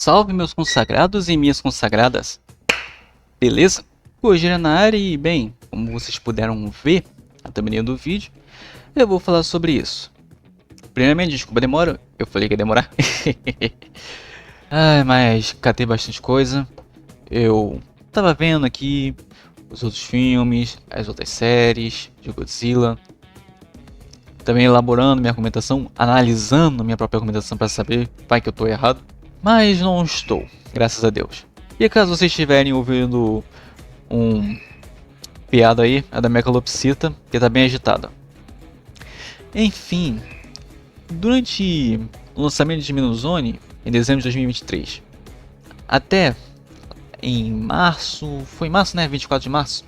Salve meus consagrados e minhas consagradas, beleza? Hoje é na área e bem, como vocês puderam ver na thumbnail do vídeo, eu vou falar sobre isso. Primeiramente, desculpa a demora, eu falei que ia demorar. Mas catei bastante coisa, eu tava vendo aqui os outros filmes, as outras séries de Godzilla, também elaborando minha argumentação, analisando minha própria argumentação para saber vai que eu tô errado. Mas não estou, graças a Deus. E caso vocês estiverem ouvindo um piada aí, é da Mechalopsita, que tá bem agitada. Enfim, durante o lançamento de Minuzone, em dezembro de 2023, até em março, foi em março, né, 24 de março,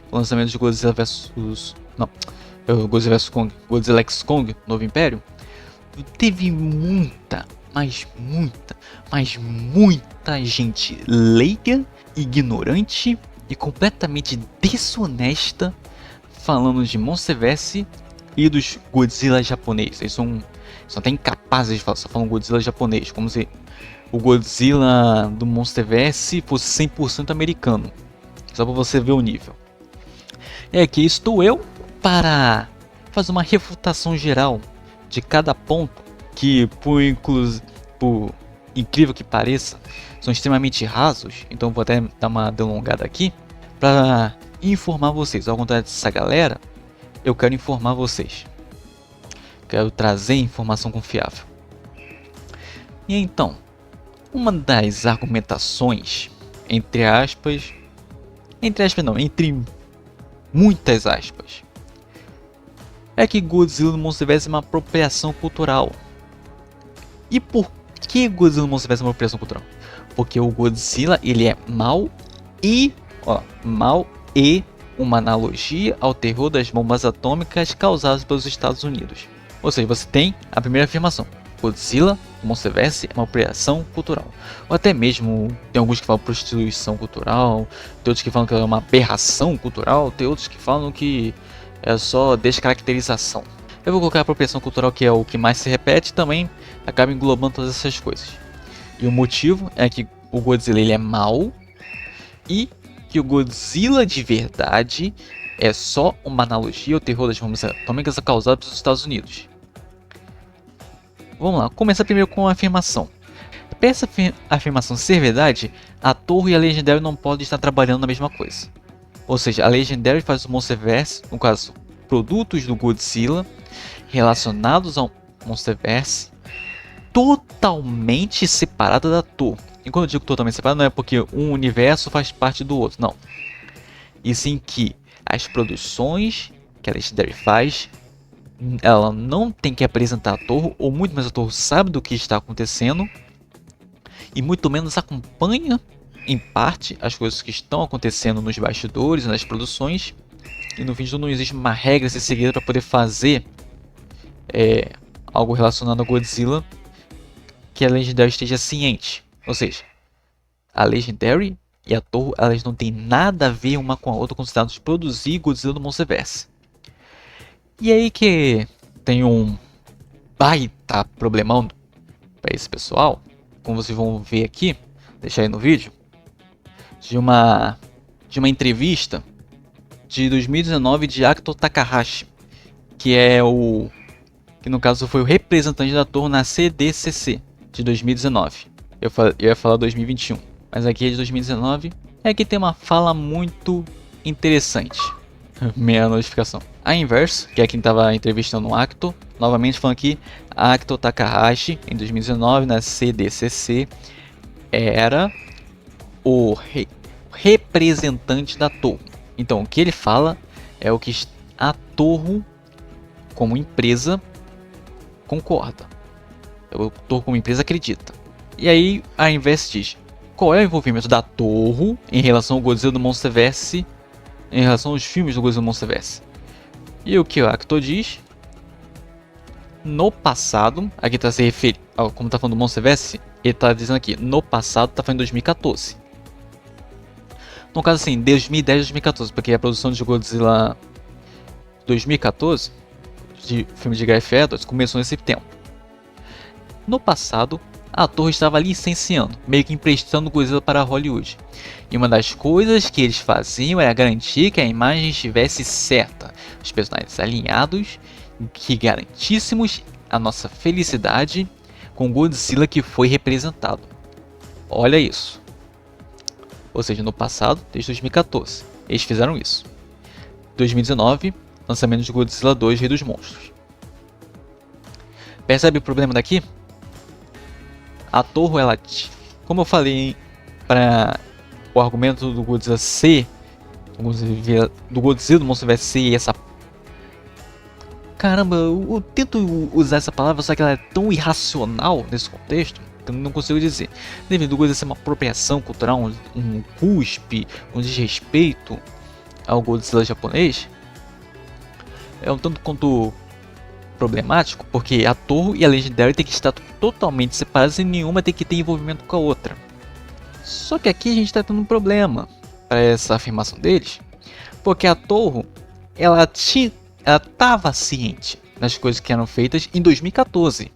o lançamento de Godzilla vs... não, Godzilla vs Kong, Godzilla x Kong, Novo Império, teve muita gente leiga, ignorante e completamente desonesta falando de Monsterverse e dos Godzilla japonês. Eles são até incapazes de falar, só falam Godzilla japonês, como se o Godzilla do Monsterverse fosse 100% americano. Só para você ver o nível. E aqui estou eu para fazer uma refutação geral de cada ponto que, por incrível que pareça, são extremamente rasos. Então vou até dar uma delongada aqui para informar vocês. Ao contrário dessa galera, eu quero informar vocês. Quero trazer informação confiável. E então, uma das argumentações, entre muitas aspas, é que Godzilla no Monsterverse é uma apropriação cultural. E por que Godzilla no Monsterverse é uma apropriação cultural? Porque o Godzilla, ele é mal e uma analogia ao terror das bombas atômicas causadas pelos Estados Unidos. Ou seja, você tem a primeira afirmação: Godzilla no Monsterverse é uma apropriação cultural. Ou até mesmo, tem alguns que falam prostituição cultural, tem outros que falam que é uma aberração cultural, tem outros que falam que é só descaracterização. Eu vou colocar a apropriação cultural, que é o que mais se repete, também acaba englobando todas essas coisas. E o motivo é que o Godzilla ele é mau e que o Godzilla de verdade é só uma analogia ao terror das bombas atômicas causadas pelos Estados Unidos. Vamos lá, começar primeiro com a afirmação. Para essa afirmação ser verdade, a Torre e a Legendary não podem estar trabalhando na mesma coisa. Ou seja, a Legendary faz o Monsterverse, no caso, produtos do Godzilla relacionados ao Monsterverse, totalmente separada da Torre. E quando eu digo totalmente separado, não é porque um universo faz parte do outro, não. E sim que as produções que a Legendary faz, ela não tem que apresentar a Torre, ou muito mais a Torre sabe do que está acontecendo, e muito menos acompanha, em parte, as coisas que estão acontecendo nos bastidores, nas produções. E no fim de tudo não existe uma regra a ser seguida para poder fazer algo relacionado ao Godzilla que a Legendary esteja ciente. Ou seja, a Legendary e a Toho, elas não têm nada a ver uma com a outra quando se trata de produzir Godzilla do Monsterverse. E aí que tem um baita problemão para esse pessoal, como vocês vão ver aqui, deixar aí no vídeo, de uma entrevista de 2019 de Akito Takahashi, que no caso foi o representante da Toho na CDCC de 2019. Eu ia falar 2021, mas aqui é de 2019. É que tem uma fala muito interessante. Minha notificação. A Inverse, que é quem estava entrevistando o Akito, novamente falando aqui, Akito Takahashi, em 2019, na CDCC, era o representante da Toho. Então, o que ele fala é o que a Toho, como empresa, concorda. O Toho, como empresa, acredita. E aí, a Inverse diz: qual é o envolvimento da Toho em relação ao Godzilla do Monsterverse, em relação aos filmes do Godzilla do Monsterverse? E o que o Akito diz: no passado, aqui está se referindo, como está falando do Monsterverse, ele está dizendo aqui, no passado está falando em 2014. No caso assim, 2010 2014, porque a produção de Godzilla 2014, de filme de Gareth Edwards, começou nesse tempo. No passado, a Toho estava licenciando, meio que emprestando Godzilla para Hollywood. E uma das coisas que eles faziam era garantir que a imagem estivesse certa, os personagens alinhados, que garantíssemos a nossa felicidade com o Godzilla que foi representado. Olha isso. Ou seja, no passado, desde 2014, eles fizeram isso. 2019, lançamento de Godzilla 2, Rei dos Monstros. Percebe o problema daqui? A Toho, ela, como eu falei, para o argumento do Godzilla ser, do Godzilla do Monsterverse ser essa... Caramba, eu tento usar essa palavra, só que ela é tão irracional nesse contexto, que eu não consigo dizer. Devido ao Godzilla ser uma apropriação cultural, um cuspe, um desrespeito ao Godzilla japonês, é um tanto quanto problemático, porque a Toho e a Legendary tem que estar totalmente separadas e nenhuma tem que ter envolvimento com a outra. Só que aqui a gente está tendo um problema para essa afirmação deles, porque a Toho ela estava ciente das coisas que eram feitas em 2014.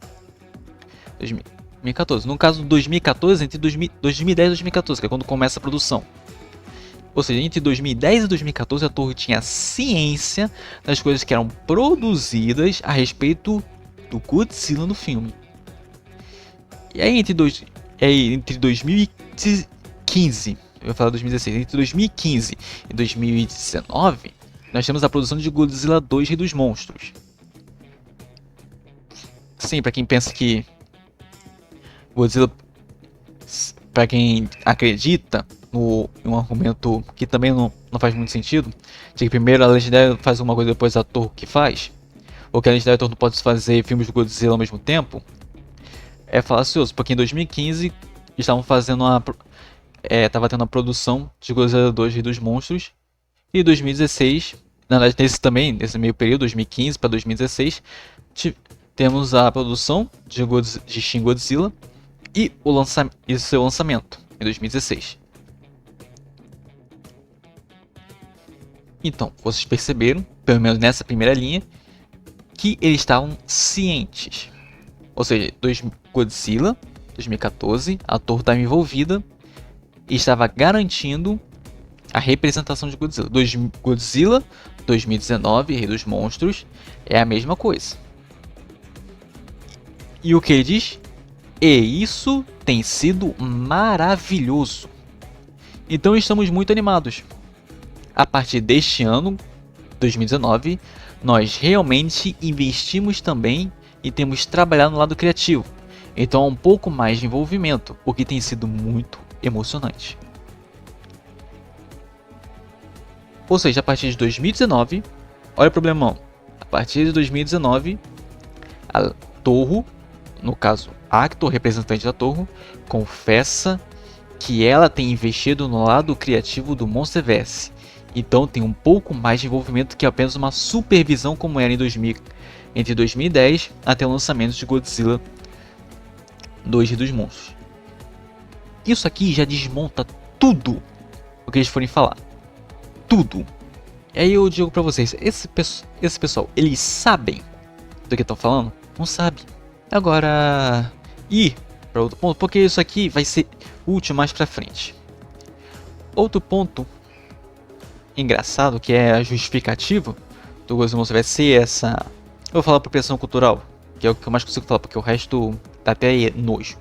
2014. No caso de 2014, entre 2010 e 2014, que é quando começa a produção. Ou seja, entre 2010 e 2014 a Toho tinha ciência das coisas que eram produzidas a respeito do Godzilla no filme. E aí entre 2015, eu vou falar 2016, entre 2015 e 2019, nós temos a produção de Godzilla 2, Rei dos Monstros. Sim, para quem pensa que Godzilla, para quem acredita em um argumento que também não faz muito sentido, de que primeiro a Legendary faz uma coisa e depois a Toho que faz, ou que a Legendary não pode fazer filmes de Godzilla ao mesmo tempo, é falacioso, porque em 2015 estavam fazendo tava tendo a produção de Godzilla 2 Rei dos Monstros, e em 2016, na verdade nesse meio período, 2015 para 2016, temos a produção de Shin Godzilla e seu lançamento em 2016. Então, vocês perceberam, pelo menos nessa primeira linha, que eles estavam cientes. Ou seja, Godzilla 2014, a Toho estava envolvida e estava garantindo a representação de Godzilla. Godzilla 2019, Rei dos Monstros, é a mesma coisa. E o que ele diz? E isso tem sido maravilhoso. Então estamos muito animados. A partir deste ano, 2019, nós realmente investimos também e temos trabalhado no lado criativo. Então há um pouco mais de envolvimento, o que tem sido muito emocionante. Ou seja, a partir de 2019, olha o problemão. A partir de 2019, a Toho, no caso Actor, representante da Toho, confessa que ela tem investido no lado criativo do Monsterverse. Então tem um pouco mais de envolvimento que apenas uma supervisão como era entre 2010 até o lançamento de Godzilla 2 Rei dos Monstros. Isso aqui já desmonta tudo o que eles forem falar. Tudo. E aí eu digo pra vocês, esse pessoal, eles sabem do que estão falando? Não sabe. Agora, ir para outro ponto, porque isso aqui vai ser útil mais pra frente. Outro ponto engraçado, que é a justificativa do Godzilla Monsterverse ser essa... Eu vou falar apropriação cultural, que é o que eu mais consigo falar, porque o resto dá até nojo.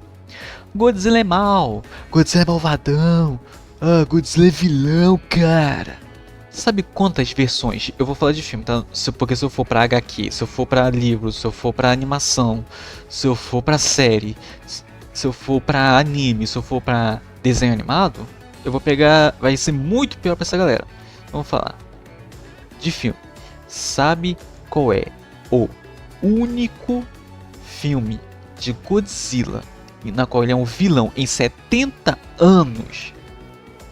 Godzilla é mal, Godzilla é malvadão, Godzilla é vilão, cara. Sabe quantas versões? Eu vou falar de filme, tá? Porque se eu for pra HQ, se eu for pra livro, se eu for pra animação, se eu for pra série, se eu for pra anime, se eu for pra desenho animado, eu vou pegar... Vai ser muito pior pra essa galera. Vamos falar de filme. Sabe qual é o único filme de Godzilla na qual ele é um vilão em 70 anos?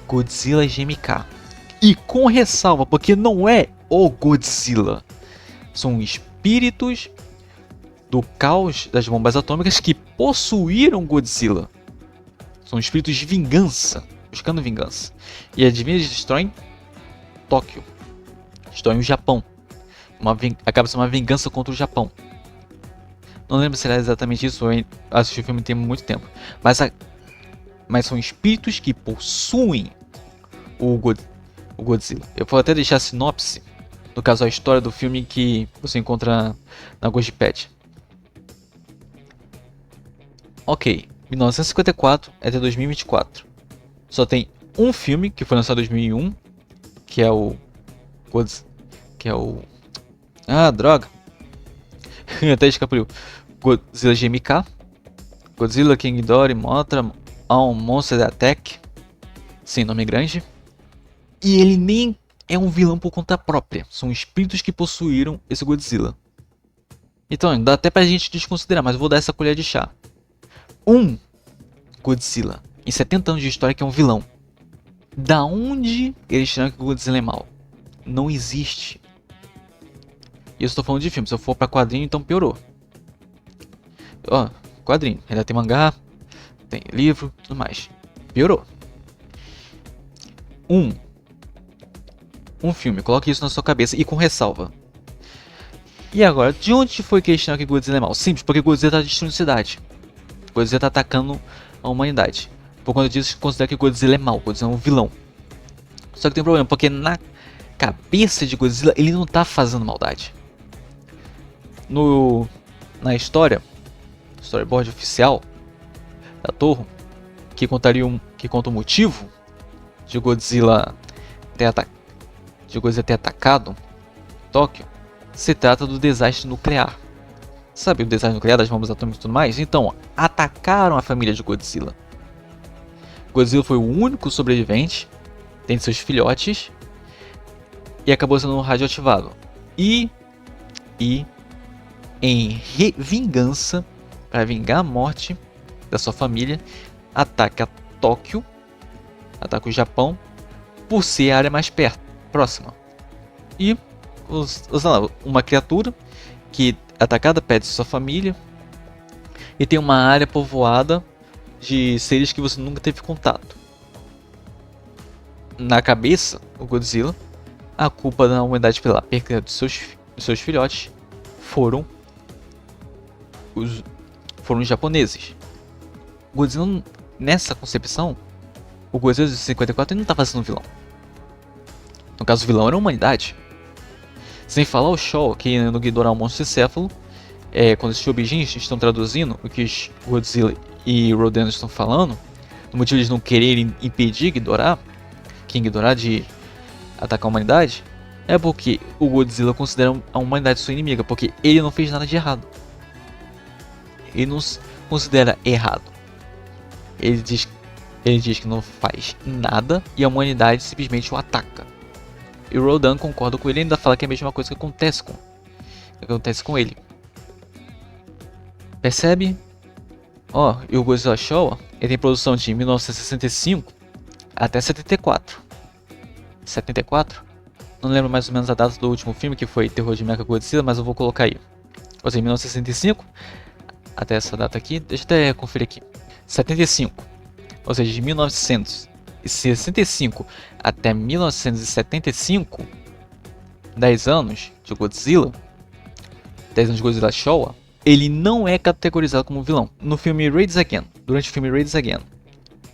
Godzilla GMK. E com ressalva, porque não é o Godzilla. São espíritos do caos das bombas atômicas que possuíram Godzilla. São espíritos de vingança, buscando vingança. E adivinha, eles destroem Tóquio. Destroem o Japão. Acaba sendo uma vingança contra o Japão. Não lembro se era exatamente isso, eu assisti o filme tem muito tempo. Mas são espíritos que possuem o Godzilla. Eu vou até deixar a sinopse, no caso a história do filme que você encontra na Wikipedia. Ok, 1954 até 2024. Só tem um filme que foi lançado em 2001, que é o droga. Até escapulhou. Godzilla GMK, Godzilla King Ghidorah Mothra All Monster Attack. Sim, nome grande. E ele nem é um vilão por conta própria. São espíritos que possuíram esse Godzilla. Então, dá até pra gente desconsiderar, mas eu vou dar essa colher de chá. Um Godzilla em 70 anos de história que é um vilão. Da onde eles tiram que o Godzilla é mau? Não existe. E eu estou falando de filme. Se eu for pra quadrinho, então piorou. Ó, quadrinho. Ainda tem mangá, tem livro, tudo mais. Piorou. Um filme. Coloque isso na sua cabeça e com ressalva. E agora, de onde foi que eles tiraram que Godzilla é mau? Simples, porque Godzilla está destruindo a cidade. Godzilla está atacando a humanidade. Por conta disso, considera que Godzilla é mau. Godzilla é um vilão. Só que tem um problema, porque na cabeça de Godzilla, ele não está fazendo maldade. Na storyboard oficial da Torre, que conta o motivo de Godzilla ter atacado Tóquio, se trata do desastre nuclear. Sabe o desastre nuclear das bombas atômicas e tudo mais? Então, atacaram a família de Godzilla. Godzilla foi o único sobrevivente, tem seus filhotes, e acabou sendo radioativado. E em vingança, para vingar a morte da sua família, ataca Tóquio, ataca o Japão, por ser a área mais próxima. E uma criatura que atacada perde sua família e tem uma área povoada de seres que você nunca teve contato. Na cabeça, o Godzilla, a culpa da humanidade pela perda de seus filhotes foram os japoneses. Godzilla, nessa concepção, o Godzilla de 54 não estava sendo vilão. No caso, o vilão era a humanidade. Sem falar o Shaw, que no Ghidorah, o monstro céfalo, quando esses Shobijins estão traduzindo o que os Godzilla e Rodan estão falando, no motivo de eles não quererem impedir King Ghidorah de atacar a humanidade, é porque o Godzilla considera a humanidade sua inimiga, porque ele não fez nada de errado. Ele não se considera errado. Ele diz que não faz nada e a humanidade simplesmente o ataca. E o Rodan concorda com ele e ainda fala que é a mesma coisa que acontece com ele. Percebe? E o Godzilla Showa, ele tem produção de 1965 até 74. 74? Não lembro mais ou menos a data do último filme, que foi Terror de Mechagodzilla, mas eu vou colocar aí. Ou seja, 1965 até essa data aqui, deixa eu até conferir aqui. 75. Ou seja, de 1965 até 1975, 10 anos de Godzilla, 10 anos de Godzilla Showa, ele não é categorizado como vilão. No filme Raids Again, durante o filme Raids Again,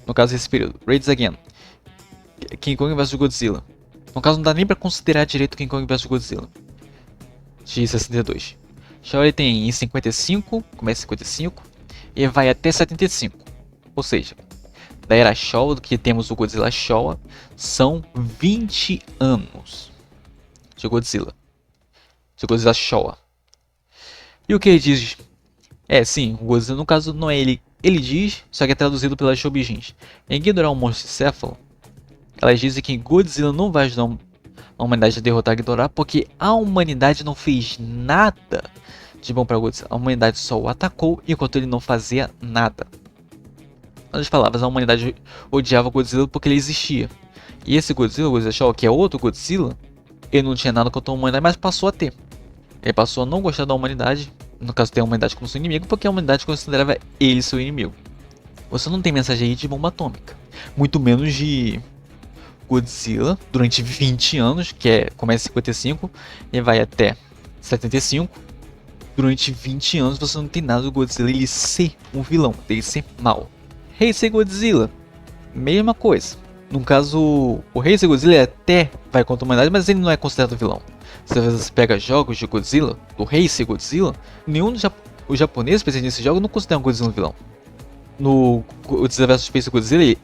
no caso desse período, Raids Again, King Kong vs Godzilla, no caso não dá nem pra considerar direito King Kong vs Godzilla, de 62. Showa ele tem em 55, começa em 55, e vai até 75, ou seja, da era Showa, do que temos o Godzilla Showa, são 20 anos de Godzilla Showa. E o que ele diz? Sim, o Godzilla no caso não é ele. Ele diz, só que é traduzido pelas Shobijins. Em Ghidorah, o monstro céfalo, elas dizem que Godzilla não vai ajudar a humanidade a derrotar Ghidorah porque a humanidade não fez nada de bom para Godzilla. A humanidade só o atacou enquanto ele não fazia nada. Em outras palavras, a humanidade odiava Godzilla porque ele existia. E esse Godzilla, o Godzilla Showa, que é outro Godzilla, ele não tinha nada contra a humanidade, mas passou a ter. Ele passou a não gostar da humanidade, no caso ter a humanidade como seu inimigo, porque a humanidade considerava ele seu inimigo. Você não tem mensagem aí de bomba atômica, muito menos de Godzilla durante 20 anos, começa em 55 e vai até 75. durante 20 anos você não tem nada do Godzilla ele ser um vilão, dele ser mal. Heisei Godzilla, mesma coisa. No caso, o Heisei Godzilla ele até vai contra a humanidade, mas ele não é considerado vilão. Se você pega jogos de Godzilla, do Heisei Godzilla, nenhum dos japoneses presentes nesse jogo não considera o Godzilla um vilão. No Godzilla vs Space Godzilla,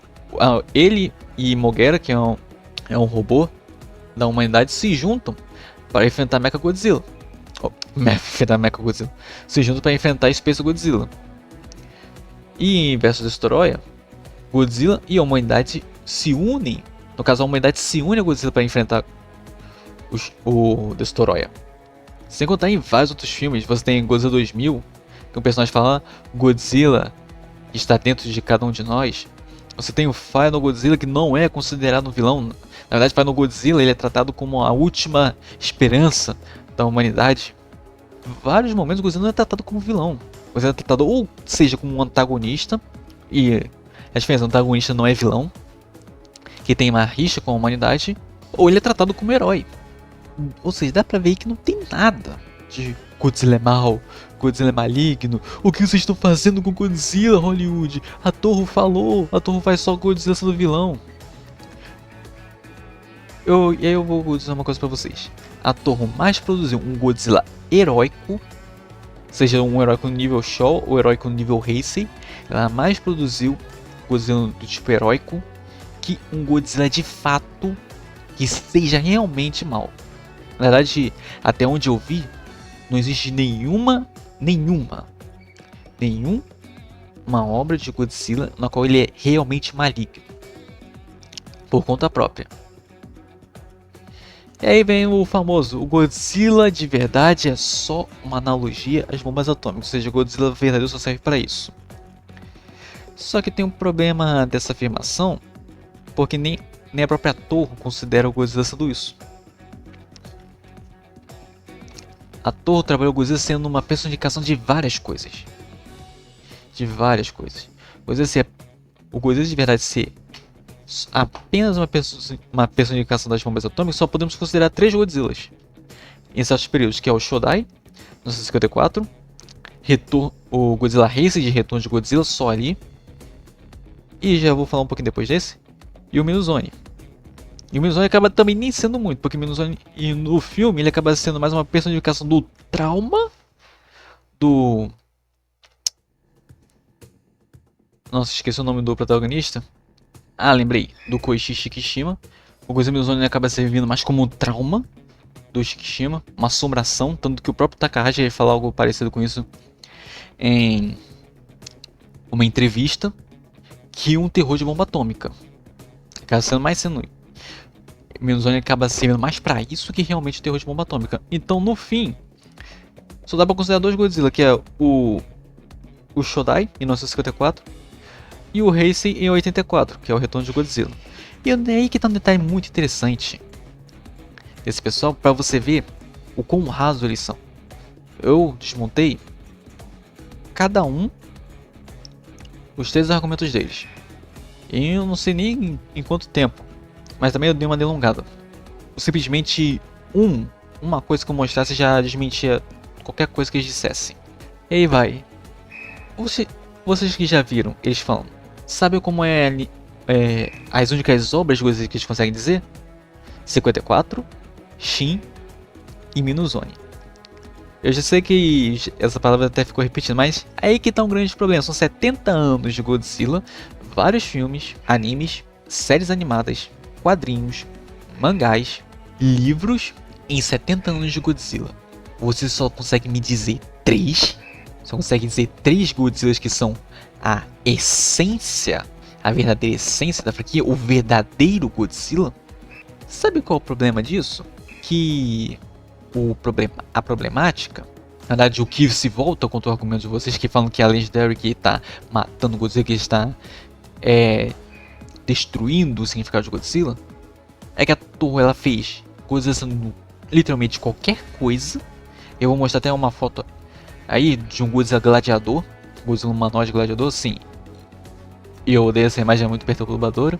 ele e Moguera, que é um robô da humanidade, se juntam para enfrentar Mechagodzilla. Se juntam para enfrentar Space Godzilla. E em Versus Destoroyah, Godzilla e a humanidade se unem. No caso, a humanidade se une a Godzilla para enfrentar o Destoroyah. Sem contar em vários outros filmes, você tem Godzilla 2000, que um personagem fala Godzilla está dentro de cada um de nós. Você tem o Final Godzilla, que não é considerado um vilão. Na verdade, Final Godzilla ele é tratado como a última esperança da humanidade. Em vários momentos, o Godzilla não é tratado como vilão. O Godzilla é tratado ou seja como um antagonista, e a diferença, o antagonista não é vilão, que tem uma rixa com a humanidade, ou ele é tratado como herói. Ou seja, dá pra ver que não tem nada de Godzilla é mal, Godzilla é maligno. O que vocês estão fazendo com Godzilla, Hollywood? A Toho falou, a Toho faz só Godzilla sendo vilão. E aí eu vou dizer uma coisa pra vocês. A Toho mais produziu um Godzilla heróico, seja um heróico no nível Shaw ou heróico no nível Heisei. Ela mais produziu Godzilla do tipo heróico que um Godzilla de fato que seja realmente mal. Na verdade, até onde eu vi, não existe nenhuma obra de Godzilla na qual ele é realmente maligno, por conta própria. E aí vem o famoso, o Godzilla de verdade é só uma analogia às bombas atômicas, ou seja, o Godzilla verdadeiro só serve para isso. Só que tem um problema dessa afirmação, porque nem a própria Toho considera o Godzilla sendo isso. A Toho trabalhou o Godzilla sendo uma personificação de várias coisas. O Godzilla de verdade ser apenas uma personificação das bombas atômicas, só podemos considerar 3 Godzillas em certos períodos, que é o Shodai, 1954, o Godzilla Heisei de Retorno de Godzilla, só ali, e já vou falar um pouquinho depois desse, e o Minuzone. E o Minuzone acaba também nem sendo muito, porque o Minuzone no filme ele acaba sendo mais uma personificação do trauma do... Nossa, esqueci o nome do protagonista. Ah, lembrei, do Koichi Shikishima. O Godzilla Minuzone acaba servindo mais como um trauma do Shikishima, uma assombração, tanto que o próprio Takahashi vai falar algo parecido com isso em uma entrevista, que um terror de bomba atômica. Acaba sendo mais sendo Minuzone acaba sendo mais pra isso que realmente o terror de bomba atômica. Então, no fim, só dá pra considerar 2 Godzilla, que é o Shodai, em 1954, e o Heisei, em 84, que é o Retorno de Godzilla. E é aí que tá um detalhe muito interessante desse pessoal, pra você ver o quão raso eles são. Eu desmontei cada um os 3 argumentos deles. E eu não sei nem em quanto tempo, mas também eu dei uma delongada. Simplesmente uma coisa que eu mostrasse já desmentia qualquer coisa que eles dissessem. E aí vai. Vocês que já viram eles falando, sabem como as únicas obras de Godzilla que eles conseguem dizer? 54, Shin e Minuzone. Eu já sei que essa palavra até ficou repetida, mas aí que tá um grande problema. São 70 anos de Godzilla, vários filmes, animes, séries animadas, quadrinhos, mangás, livros. Em 70 anos de Godzilla, você só consegue me dizer 3? Só consegue dizer 3 Godzillas que são a essência, a verdadeira essência da franquia, o verdadeiro Godzilla? Sabe qual é o problema disso? Que a problemática, na verdade o que se volta contra o argumento de vocês que falam que a Legendary que está matando o Godzilla, que está destruindo o significado de Godzilla, é que a Toho ela fez Godzilla sendo literalmente qualquer coisa. Eu vou mostrar até uma foto aí de um Godzilla gladiador, Godzilla humanoide gladiador, sim. E eu odeio essa imagem, é muito perturbadora.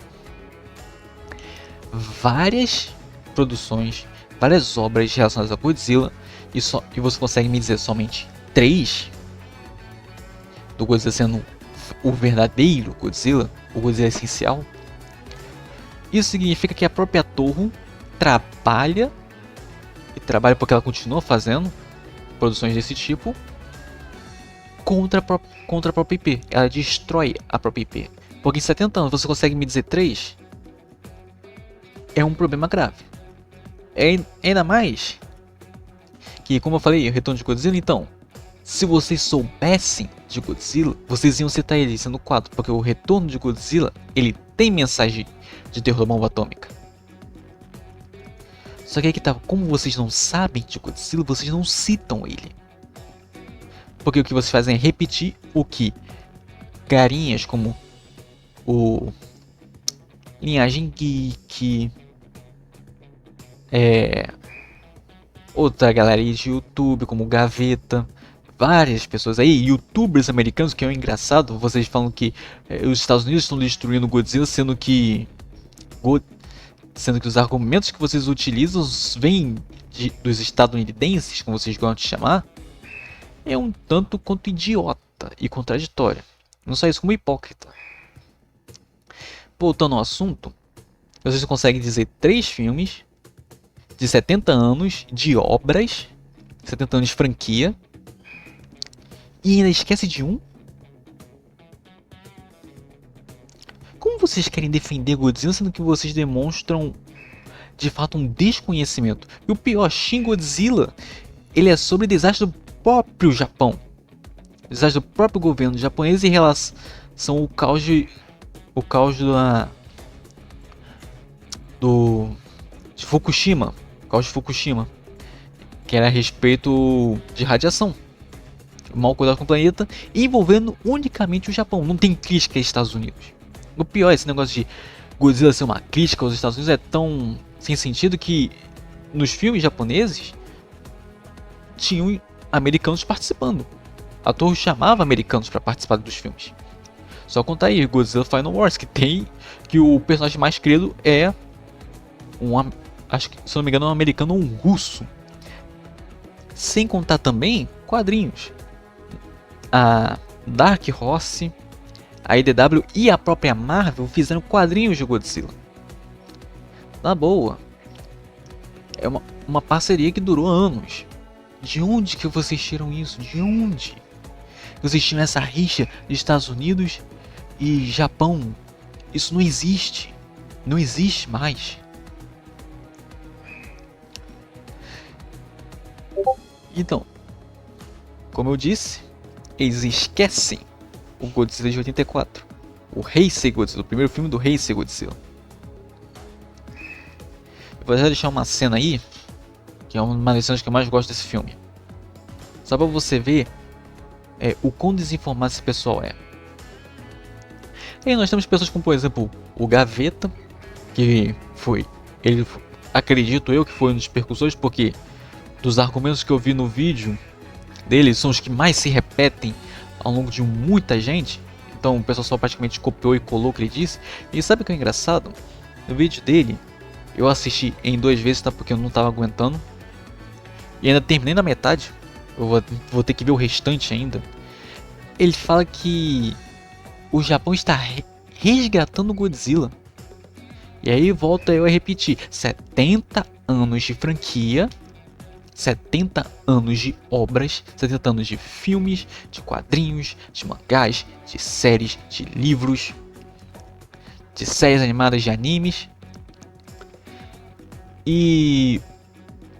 Várias produções, várias obras relacionadas a Godzilla, e você consegue me dizer somente 3, do Godzilla sendo o verdadeiro Godzilla, o Godzilla essencial, isso significa que a própria Toho trabalha porque ela continua fazendo produções desse tipo contra a própria IP. Ela destrói a própria IP. Porque em 70 anos você consegue me dizer 3? É um problema grave. Ainda mais que, como eu falei, o retorno de Godzilla, então, se vocês soubessem de Godzilla, vocês iam citar ele sendo 4, porque o retorno de Godzilla, ele tem mensagem de terror da bomba atômica. Só que aí que tá, como vocês não sabem de Godzilla, vocês não citam ele. Porque o que vocês fazem é repetir o que carinhas como o Linhagem Geek, outra galera aí de YouTube como Gaveta, várias pessoas aí, youtubers americanos, que é um engraçado, vocês falam que os Estados Unidos estão destruindo Godzilla, sendo que os argumentos que vocês utilizam vêm dos estadunidenses, como vocês gostam de chamar, é um tanto quanto idiota e contraditória. Não só isso, como hipócrita. Voltando ao assunto, vocês conseguem dizer 3 filmes de 70 anos de obras, 70 anos de franquia, e ainda esquece de um? Como vocês querem defender Godzilla sendo que vocês demonstram de fato um desconhecimento? E o pior, Shin Godzilla, ele é sobre desastre do próprio Japão, desastre do próprio governo japonês em relação ao caos de Fukushima, caos de Fukushima, que era a respeito de radiação, mal cuidado com o planeta, envolvendo unicamente o Japão, não tem crítica aos Estados Unidos. O pior, esse negócio de Godzilla ser uma crítica aos Estados Unidos é tão sem sentido que nos filmes japoneses tinham americanos participando. A Toho chamava americanos para participar dos filmes. Só contar aí Godzilla Final Wars, que o personagem mais querido é acho que, se não me engano, é um americano ou um russo. Sem contar também quadrinhos. A Dark Horse, a IDW e a própria Marvel fizeram quadrinhos de Godzilla. Na boa. É uma parceria que durou anos. De onde que vocês tiram isso? De onde? Vocês tiram essa rixa de Estados Unidos e Japão? Isso não existe. Não existe mais. Então, como eu disse, eles esquecem o Godzilla de 84. O Heisei Godzilla, o primeiro filme do Heisei Godzilla. Eu vou deixar uma cena aí, que é uma das cenas que eu mais gosto desse filme. Só pra você ver o quão desinformado esse pessoal é. E aí nós temos pessoas como, por exemplo, o Gaveta, que ele acredito eu que foi um dos percussores, porque dos argumentos que eu vi no vídeo dele são os que mais se repetem ao longo de muita gente. Então o pessoal só praticamente copiou e colou o que ele disse. E sabe o que é engraçado? No vídeo dele, eu assisti em 2 vezes, tá? Porque eu não tava aguentando. E ainda terminei na metade. Eu vou ter que ver o restante ainda. Ele fala que o Japão está resgatando Godzilla. E aí volta eu a repetir. 70 anos de franquia. 70 anos de obras, 70 anos de filmes, de quadrinhos, de mangás, de séries, de livros, de séries animadas, de animes. E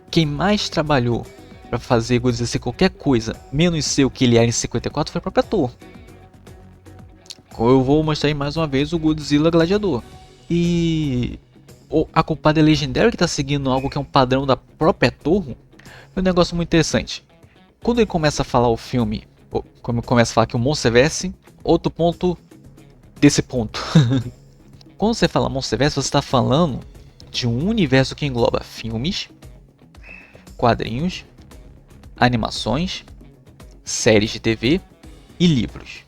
quem mais trabalhou para fazer Godzilla ser qualquer coisa, menos ser o que ele era em 54, foi a própria Toho. Eu vou mostrar aí mais uma vez o Godzilla Gladiador. E a culpada é Legendary, que está seguindo algo que é um padrão da própria Toho. É um negócio muito interessante. Quando ele começa a falar o filme, como começa a falar que o Monsterverse, outro ponto desse ponto. Quando você fala Monsterverse, você está falando de um universo que engloba filmes, quadrinhos, animações, séries de TV e livros.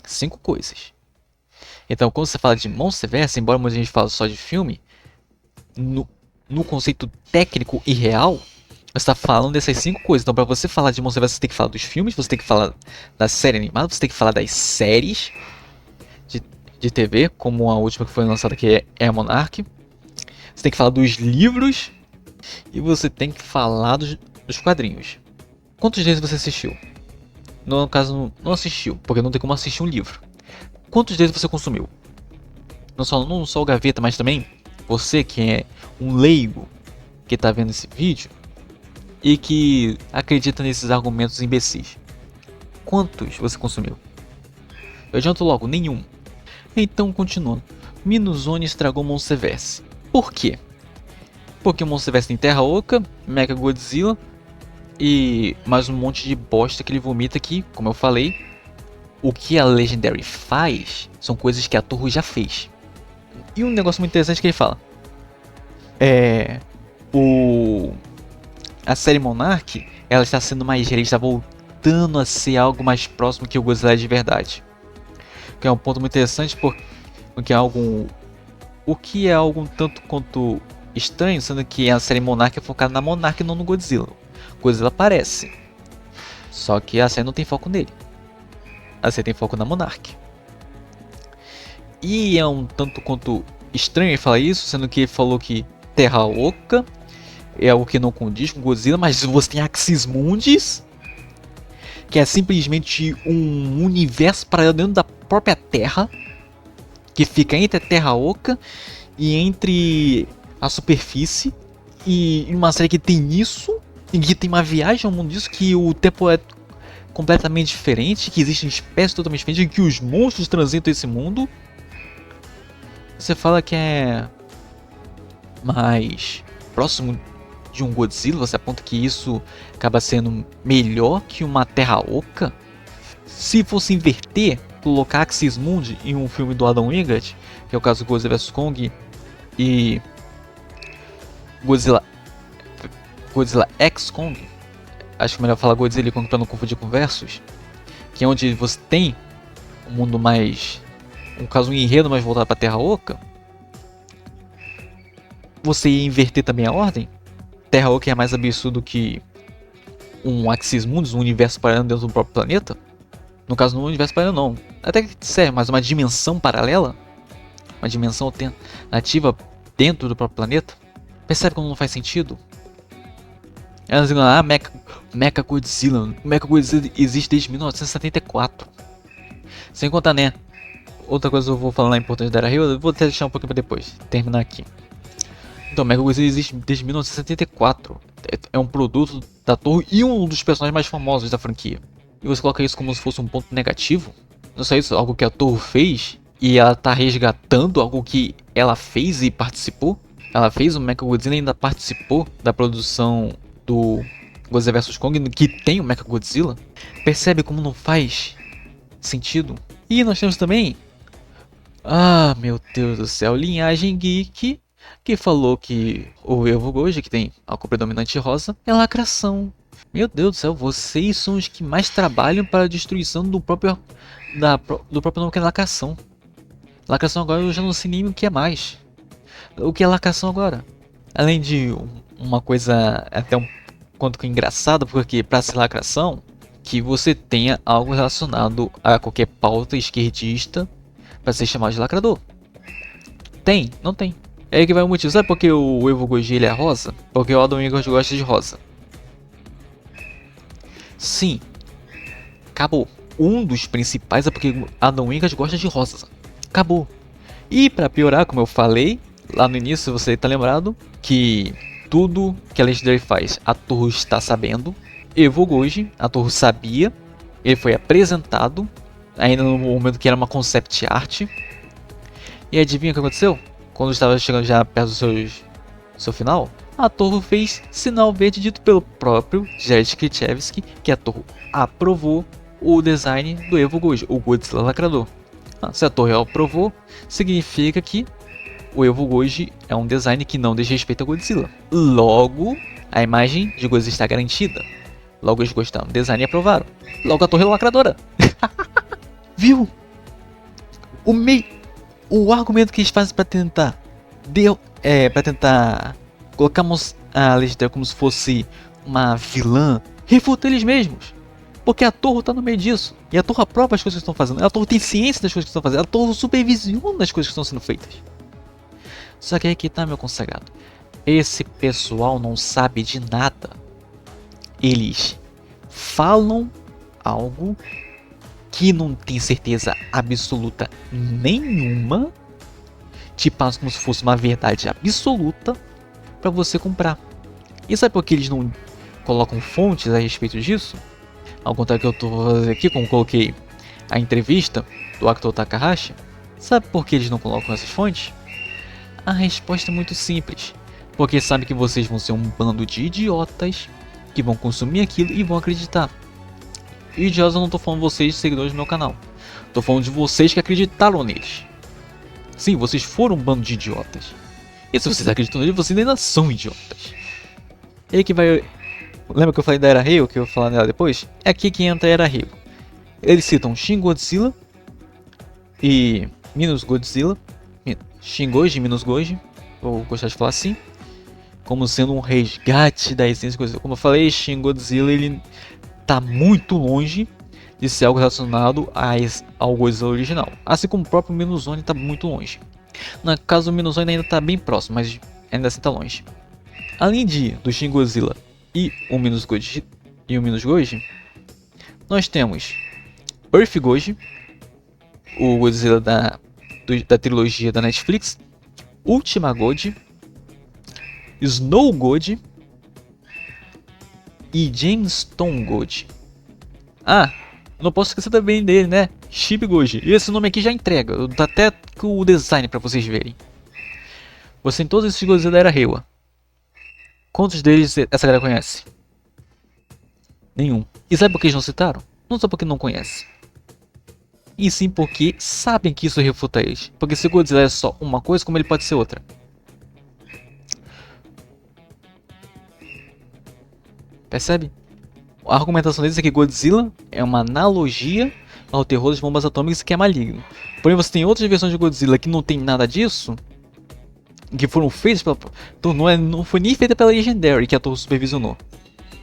5 coisas. Então, quando você fala de Monsterverse, embora muita gente fale só de filme, no conceito técnico e real, Você tá falando dessas 5 coisas. Então, pra você falar de Monsterverse, você tem que falar dos filmes, você tem que falar da série animada, você tem que falar das séries de, de TV, como a última que foi lançada, que é a Monarch. Você tem que falar dos livros e você tem que falar dos quadrinhos. Quantos deles você assistiu? No caso, não assistiu, porque não tem como assistir um livro. Quantos deles você consumiu? Não só o Gaveta, mas também você que é um leigo que está vendo esse vídeo e que acredita nesses argumentos imbecis. Quantos você consumiu? Eu adianto logo, nenhum. Então, continuando. Minuzone estragou Monsterverse. Por quê? Porque o Monsterverse tem Terra Oca, Mega Godzilla e mais um monte de bosta que ele vomita aqui, como eu falei. O que a Legendary faz são coisas que a Toho já fez. E um negócio muito interessante que ele fala. A série Monarch, ela está sendo mais real, está voltando a ser algo mais próximo que o Godzilla de verdade. Que é um ponto muito interessante porque é algo... O que é algo um tanto quanto estranho, sendo que a série Monarch é focada na Monarch e não no Godzilla. O Godzilla aparece, só que a série não tem foco nele. A série tem foco na Monarch. E é um tanto quanto estranho ele falar isso, sendo que ele falou que Terra Oca é algo que não condiz com Godzilla, mas você tem Axis Mundis, que é simplesmente um universo paralelo dentro da própria Terra, que fica entre a Terra Oca e entre a superfície, e uma série que tem isso, e que tem uma viagem ao mundo disso, que o tempo é completamente diferente, que existem espécies totalmente diferentes, que os monstros transitam esse mundo. Você fala que é mais próximo de um Godzilla, você aponta que isso acaba sendo melhor que uma Terra Oca. Se fosse inverter, colocar Axis Mundi em um filme do Adam Wingard, que é o caso do Godzilla vs Kong e Godzilla X Kong, acho que é melhor falar Godzilla e Kong para não confundir com Versus, que é onde você tem um mundo mais, um caso um enredo mais voltado para Terra Oca. Você ia inverter também a ordem. Terra Oca é mais absurdo que um Axis Mundus, um universo paralelo dentro do próprio planeta. No caso, não é um universo paralelo não, até que serve, mas uma dimensão paralela, uma dimensão alternativa dentro do próprio planeta. Percebe como não faz sentido? Elas dizem, Mecha Godzilla. O Mecha Godzilla existe desde 1974. Sem contar, né? Outra coisa que eu vou falar lá importante da Era Rio, eu vou até deixar um pouquinho para depois, terminar aqui. Então, Mecha Godzilla existe desde 1974. É um produto da Toho e um dos personagens mais famosos da franquia. E você coloca isso como se fosse um ponto negativo? Não só isso, algo que a Toho fez e ela tá resgatando algo que ela fez e participou. Ela fez o Mecha Godzilla e ainda participou da produção do Godzilla vs Kong, que tem o Mecha Godzilla. Percebe como não faz sentido? E nós temos também, meu Deus do céu, Linhagem Geek, que falou que o Evo Goji, que tem a cor predominante rosa, é lacração. Meu Deus do céu, vocês são os que mais trabalham para a destruição do próprio nome que é lacração. Lacração agora eu já não sei nem o que é mais. O que é lacração agora? Além de uma coisa até um quanto que engraçada, porque para ser lacração, que você tenha algo relacionado a qualquer pauta esquerdista para ser chamado de lacrador. Tem? Não tem. É aí que vai o motivo. Sabe por que o Evo Goji ele é rosa? Porque o Adam Wingard gosta de rosa. Sim. Acabou. Um dos principais é porque Adam Wingard gosta de rosa. Acabou. E para piorar, como eu falei lá no início, você tá lembrado que tudo que a Legendary faz, a Toho está sabendo. Evo Goji, a Toho sabia. Ele foi apresentado, ainda no momento que era uma concept art. E adivinha o que aconteceu? Quando estava chegando já perto do seu final, a Toho fez sinal verde dito pelo próprio Jared Krichevsky, que a Toho aprovou o design do Evo Goji, o Godzilla lacrador. Se a Toho aprovou, significa que o Evo Goji é um design que não diz respeito a Godzilla. Logo, a imagem de Godzilla está garantida. Logo eles gostaram do design e aprovaram. Logo a Toho é lacradora. Viu? O argumento que eles fazem para tentar colocar a Legendary como se fosse uma vilã, refuta eles mesmos. Porque a Toho tá no meio disso. E a Toho aprova as coisas que estão fazendo. A Toho tem ciência das coisas que estão fazendo. A Toho supervisiona as coisas que estão sendo feitas. Só que aí que tá, meu consagrado. Esse pessoal não sabe de nada. Eles falam algo que não tem certeza absoluta nenhuma. Te passam como se fosse uma verdade absoluta para você comprar. E sabe por que eles não colocam fontes a respeito disso? Ao contrário que eu estou fazendo aqui, como coloquei a entrevista do Akito Takahashi. Sabe por que eles não colocam essas fontes? A resposta é muito simples. Porque sabe que vocês vão ser um bando de idiotas que vão consumir aquilo e vão acreditar. E idiotas eu não estou falando de vocês, seguidores do meu canal. Estou falando de vocês que acreditaram neles. Sim, vocês foram um bando de idiotas. E se vocês acreditam neles, vocês ainda são idiotas. E aí que vai... Lembra que eu falei da Era Heio, que eu vou falar dela depois? É aqui que entra a Era Heio. Eles citam Shin Godzilla e Minus Godzilla, Shin Goji e Minus Goji, vou gostar de falar assim, como sendo um resgate da essência Godzilla. Como eu falei, Shin Godzilla ele tá muito longe de ser algo relacionado ao Godzilla original, assim como o próprio Minuzone está muito longe. No caso, o Minuzone ainda está bem próximo, mas ainda assim está longe. Além do Shin Godzilla e o Minus Goji, nós temos Earth Goji, o Godzilla da trilogia da Netflix, Ultima Goji, Snow Goji e Gemstone Goji. Ah, não posso esquecer também dele, né? Shib Goji. E esse nome aqui já entrega, dá até o design para vocês verem. Você tem todos esses Godzilla da Era Reiwa. Quantos deles essa galera conhece? Nenhum. E sabe por que eles não citaram? Não só porque não conhecem. E sim porque sabem que isso refuta eles. Porque se Godzilla é só uma coisa, como ele pode ser outra? Percebe? A argumentação deles é que Godzilla é uma analogia ao terror das bombas atômicas que é maligno. Porém você tem outras versões de Godzilla que não tem nada disso, que foram feitas pela... Então não foi nem feita pela Legendary que a Toho supervisionou.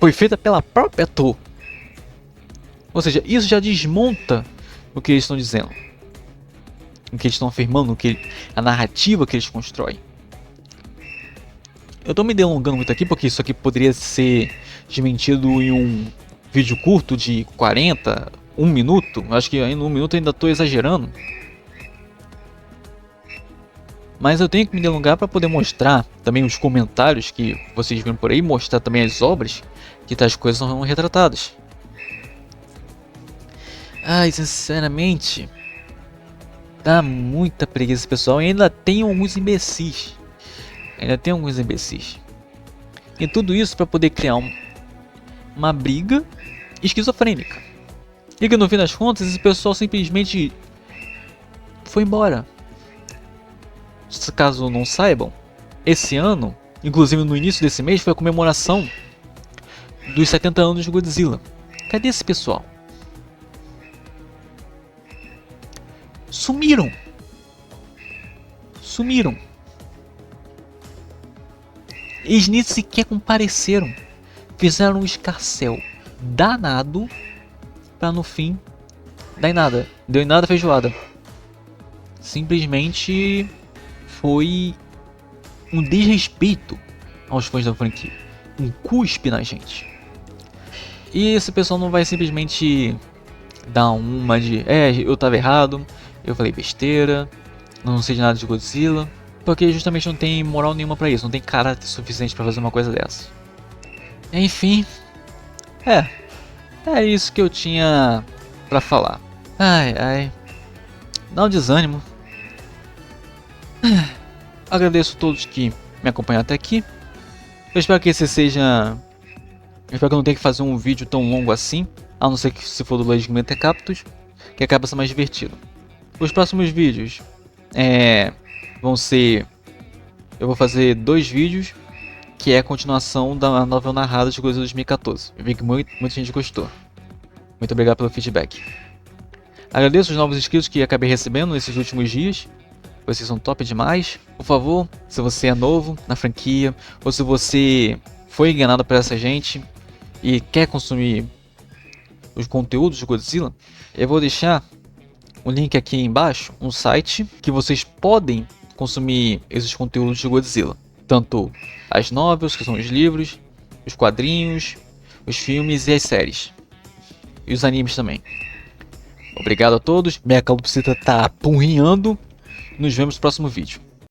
Foi feita pela própria Toho. Ou seja, isso já desmonta o que eles estão dizendo. O que eles estão afirmando, a narrativa que eles constroem. Eu estou me delongando muito aqui porque isso aqui poderia ser desmentido em um vídeo curto de 1 minuto. Acho que em 1 minuto eu ainda estou exagerando. Mas eu tenho que me delongar para poder mostrar também os comentários que vocês viram por aí, mostrar também as obras que tais coisas são retratadas. Ai, sinceramente, dá muita preguiça esse pessoal e ainda tem alguns imbecis. E tudo isso para poder criar uma briga esquizofrênica. E que no fim das contas esse pessoal simplesmente foi embora. Caso não saibam, esse ano, inclusive no início desse mês, foi a comemoração dos 70 anos de Godzilla. Cadê esse pessoal? Sumiram. Eles nem sequer compareceram. Fizeram um escarcéu danado pra no fim dar em nada. Deu em nada feijoada. Simplesmente foi um desrespeito aos fãs da franquia. Um cuspe na gente. E esse pessoal não vai simplesmente dar uma de... eu tava errado, eu falei besteira, não sei de nada de Godzilla. Porque justamente não tem moral nenhuma pra isso, não tem caráter suficiente pra fazer uma coisa dessa. Enfim, é isso que eu tinha pra falar. Ai, dá um desânimo. Agradeço a todos que me acompanharam até aqui. Eu espero que esse seja... Eu espero que eu não tenha que fazer um vídeo tão longo assim, a não ser que se for do Legend Captus, que acaba sendo mais divertido. Os próximos vídeos vão ser... Eu vou fazer 2 vídeos, que é a continuação da novela narrada de Godzilla 2014. Eu vi que muita gente gostou. Muito obrigado pelo feedback. Agradeço os novos inscritos que acabei recebendo nesses últimos dias. Vocês são top demais. Por favor, se você é novo na franquia, ou se você foi enganado por essa gente e quer consumir os conteúdos de Godzilla, eu vou deixar um link aqui embaixo, um site que vocês podem consumir esses conteúdos de Godzilla. Tanto as novels, que são os livros, os quadrinhos, os filmes e as séries. E os animes também. Obrigado a todos, minha calopsita tá apurrinhando. Nos vemos no próximo vídeo.